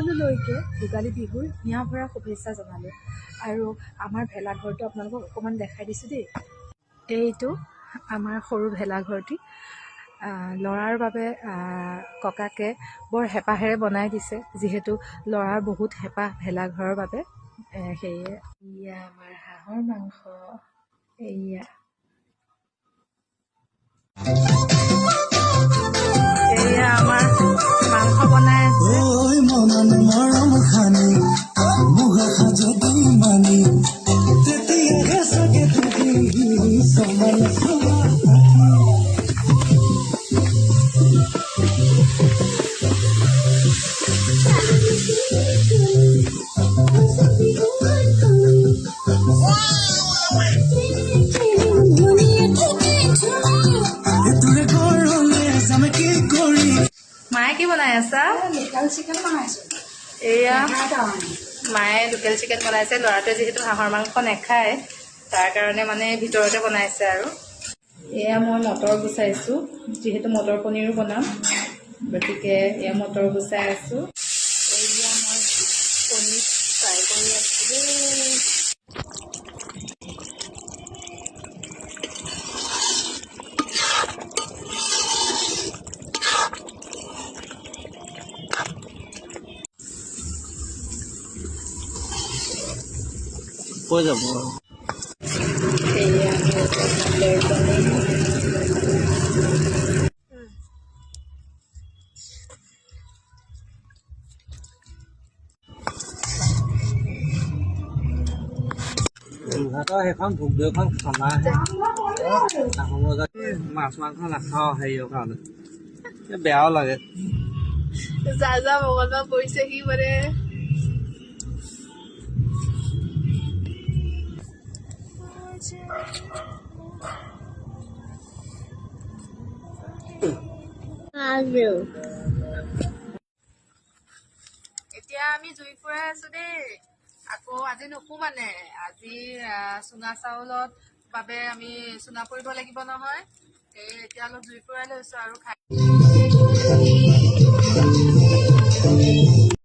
সকলোলৈকে ভোগালী বিহুৰ হিয়া ভৰা শুভেচ্ছা জনালোঁ। আৰু আমাৰ ভেলাঘৰটো আপোনালোকক অকণমান দেখাই দিছোঁ দেই। এইটো আমাৰ সৰু ভেলাঘৰটি ল'ৰাৰ বাবে ককাকে বৰ হেঁপাহেৰে বনাই দিছে, যিহেতু ল'ৰাৰ বহুত হেঁপাহ ভেলাঘৰৰ বাবে। সেয়ে এয়া আমাৰ হাঁহৰ মাংস, এয়া আমাৰ মাংস বনাই আছে। মায়ে কি বনাই আছা? লোকেল চিকেন বনাইছোঁ। এয়া মায়ে লোকেল চিকেন বনাইছে। ল'ৰাটোৱে যিহেতু হাঁহৰ মাংস নাখায়, তাৰ কাৰণে মানে ভিতৰতে বনাইছে। আৰু এয়া মই মটৰ গুচাইছোঁ, যিহেতু মটৰ পনীৰো বনাম, গতিকে এয়া মটৰ গুচাই আছোঁ। এয়া মই পনীৰ ফ্ৰাই কৰি আছোঁ দেই। কৈ যাব যোৰহাটৰ সেইখন ভোগদেউখন খানাহে মাছ মাংস নাখাওঁ হেৰিয়ৰ কাৰণে বেয়াও লাগে। যা যা মংগলবাৰ পৰিছে কি মানে এতিয়া আমি জুই ফুৰাই আছো দেই। আকৌ আজি নুশু মানে আজি চুঙা চাউলত বাবে আমি চুঙা পৰিব লাগিব নহয়। এই এতিয়া অলপ জুই ফুৰাই লৈছো আৰু খাই